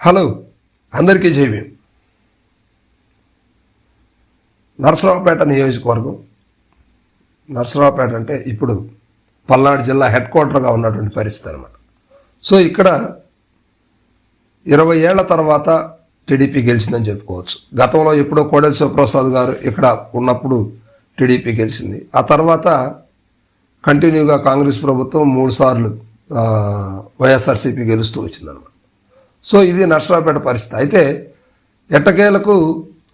Hello, అందరికీ జైభీం. నరసరావుపేట నియోజకవర్గం, నరసరావుపేట అంటే ఇప్పుడు పల్నాడు జిల్లా హెడ్ క్వార్టర్గా ఉన్నటువంటి పరిస్థితి అనమాట. సో ఇక్కడ 20 ఏళ్ల తర్వాత టీడీపీ గెలిచిందని చెప్పుకోవచ్చు. గతంలో ఎప్పుడో కోడెల శివప్రసాద్ గారు ఇక్కడ ఉన్నప్పుడు టీడీపీ గెలిచింది. ఆ తర్వాత కంటిన్యూగా కాంగ్రెస్ ప్రభుత్వం 3 సార్లు వైఎస్ఆర్సీపీ గెలుస్తూ వచ్చిందనమాట. సో ఇది నరసరావుపేట పరిస్థితి. అయితే ఎట్టకేలకు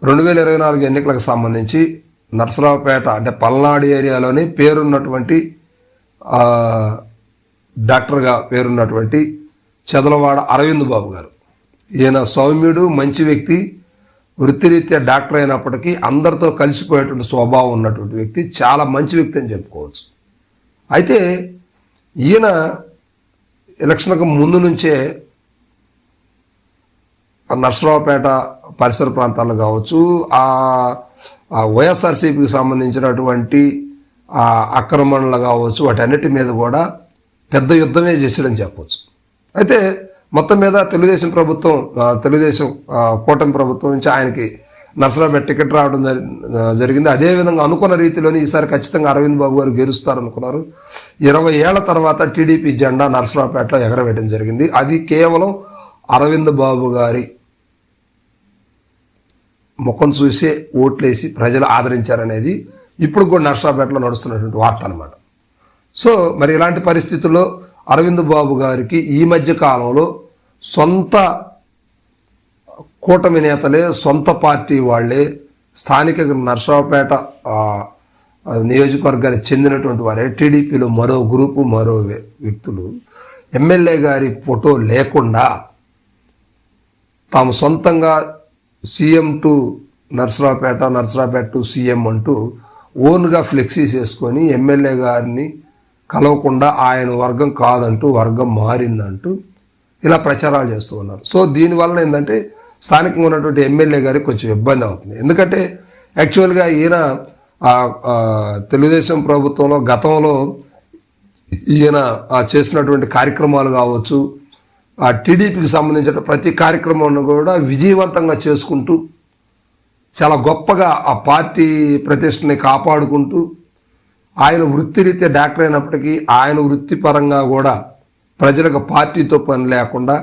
2024 ఎన్నికలకు సంబంధించి నరసరావుపేట అంటే పల్నాడు ఏరియాలోని పేరున్నటువంటి డాక్టర్గా పేరున్నటువంటి చదలవాడ అరవింద్ బాబు గారు, ఈయన సౌమ్యుడు, మంచి వ్యక్తి, వృత్తిరీత్యా డాక్టర్ అయినప్పటికీ అందరితో కలిసిపోయేటువంటి స్వభావం ఉన్నటువంటి వ్యక్తి, చాలా మంచి వ్యక్తి అని చెప్పుకోవచ్చు. అయితే ఈయన ఎలక్షన్కు ముందు నుంచే నరసరావుపేట పరిసర ప్రాంతాల్లో కావచ్చు, ఆ వైఎస్ఆర్సీపీకి సంబంధించినటువంటి ఆక్రమణలు కావచ్చు, వాటన్నిటి మీద కూడా పెద్ద యుద్ధమే చేసాడని చెప్పవచ్చు. అయితే మొత్తం మీద తెలుగుదేశం కూటమి ప్రభుత్వం నుంచి ఆయనకి నరసరావుపేట టికెట్ రావడం జరిగింది. అదేవిధంగా అనుకున్న రీతిలోనే ఈసారి ఖచ్చితంగా అరవింద్ బాబు గారు గెలుస్తారనుకున్నారు. 20 ఏళ్ల తర్వాత టీడీపీ జెండా నరసరావుపేటలో ఎగరవేయడం జరిగింది. అది కేవలం అరవింద్ బాబు గారి ముఖం చూసే ఓట్లేసి ప్రజలు ఆదరించారనేది ఇప్పుడు కూడా నరసరావుపేటలో నడుస్తున్నటువంటి వార్త అనమాట. సో మరి ఇలాంటి పరిస్థితుల్లో అరవింద్ బాబు గారికి ఈ మధ్య కాలంలో సొంత కూటమి నేతలే, సొంత పార్టీ వాళ్ళే, స్థానిక నరసరావుపేట నియోజకవర్గానికి చెందినటువంటి వారే, టీడీపీలో మరో గ్రూపు, మరో వ్యక్తులు ఎమ్మెల్యే గారి ఫోటో లేకుండా తాము సొంతంగా CM to Narasaraopet, Narasaraopet to CM అంటూ ఓన్గా ఫ్లెక్సీస్ వేసుకొని ఎమ్మెల్యే గారిని కలవకుండా ఆయన వర్గం కాదంటూ, వర్గం మారిందంటూ ఇలా ప్రచారాలు చేస్తూ ఉన్నారు. సో దీనివల్ల ఏంటంటే స్థానికంగా ఉన్నటువంటి ఎమ్మెల్యే గారికి కొంచెం ఇబ్బంది అవుతుంది. ఎందుకంటే యాక్చువల్గా ఈయన తెలుగుదేశం ప్రభుత్వంలో గతంలో ఈయన చేసినటువంటి కార్యక్రమాలు కావచ్చు, ఆ టీడీపీకి సంబంధించిన ప్రతి కార్యక్రమాన్ని కూడా విజయవంతంగా చేసుకుంటూ చాలా గొప్పగా ఆ పార్టీ ప్రతిష్టని కాపాడుకుంటూ, ఆయన వృత్తిరీత్యా డాక్టర్ అయినప్పటికీ ఆయన వృత్తిపరంగా కూడా ప్రజలకు పార్టీతో పని లేకుండా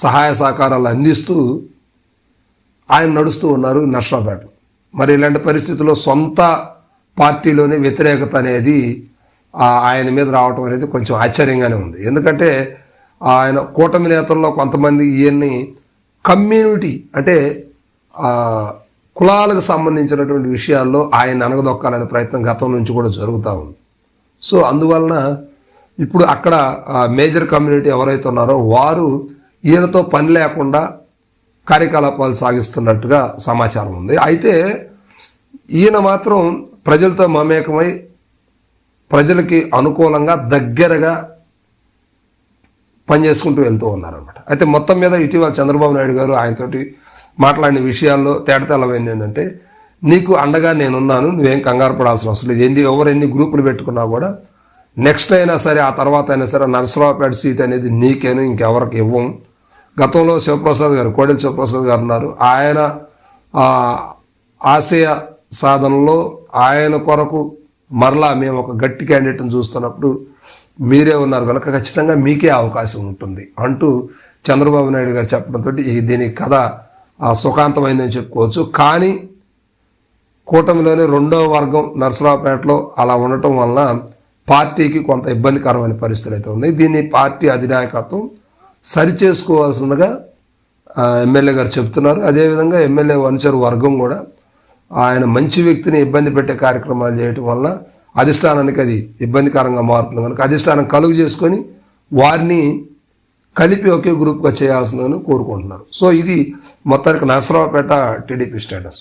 సహాయ సహకారాలు అందిస్తూ ఆయన నడుస్తూ ఉన్నారు నరసరావుపేటలో. మరి ఇలాంటి పరిస్థితుల్లో సొంత పార్టీలోనే వ్యతిరేకత అనేది ఆయన మీద రావటం అనేది కొంచెం ఆశ్చర్యంగానే ఉంది. ఎందుకంటే ఆయన కూటమి నేతల్లో కొంతమంది ఈయన్ని కమ్యూనిటీ అంటే కులాలకు సంబంధించినటువంటి విషయాల్లో ఆయన అనగదొక్కాలనే ప్రయత్నం గతం నుంచి కూడా జరుగుతూ ఉంది. సో అందువలన ఇప్పుడు అక్కడ మేజర్ కమ్యూనిటీ ఎవరైతే ఉన్నారో వారు ఈయనతో పని లేకుండా కార్యకలాపాలు సాగిస్తున్నట్టుగా సమాచారం ఉంది. అయితే ఈయన మాత్రం ప్రజలతో మమేకమై ప్రజలకి అనుకూలంగా దగ్గరగా పనిచేసుకుంటూ వెళ్తూ ఉన్నారనమాట. అయితే మొత్తం మీద ఇటీవల చంద్రబాబు నాయుడు గారు ఆయనతోటి మాట్లాడిన విషయాల్లో తేటతెల్లమైంది ఏంటంటే, నీకు అండగా నేనున్నాను, నువ్వేం కంగారు పడాల్సిన అవసరం లేదు, ఎవరు ఎన్ని గ్రూపులు పెట్టుకున్నా కూడా నెక్స్ట్ అయినా సరే, ఆ తర్వాత అయినా సరే నరసరావుపేట సీట్ అనేది నీకేను, ఇంకెవరికి ఇవ్వం. గతంలో శివప్రసాద్ గారు, కోడెల శివప్రసాద్ గారు ఉన్నారు, ఆయన ఆశయ సాధనలో ఆయన కొరకు మరలా మేము ఒక గట్టి క్యాండిడేట్ని చూస్తున్నప్పుడు మీరే ఉన్నారు కనుక ఖచ్చితంగా మీకే అవకాశం ఉంటుంది అంటూ చంద్రబాబు నాయుడు గారు చెప్పడంతో దీనికి కథ సుఖాంతమైందని చెప్పుకోవచ్చు. కానీ కూటమిలోని 2వ వర్గం నరసరావుపేటలో అలా ఉండటం వలన పార్టీకి కొంత ఇబ్బందికరమైన పరిస్థితులు అయితే ఉంది. దీన్ని పార్టీ అధినాయకత్వం సరిచేసుకోవాల్సిందిగా ఎమ్మెల్యే గారు చెప్తున్నారు. అదేవిధంగా ఎమ్మెల్యే అనుచరు వర్గం కూడా ఆయన మంచి వ్యక్తిని ఇబ్బంది పెట్టే కార్యక్రమాలు చేయటం వల్ల అధిష్టానానికి అది ఇబ్బందికరంగా మారుతుంది కనుక అధిష్టానం కలుగు చేసుకొని వారిని కలిపి ఒకే గ్రూప్గా చేయాల్సిందని కోరుకుంటున్నారు. సో ఇది మొత్తానికి నరసరావుపేట టీడీపీ స్టేటస్.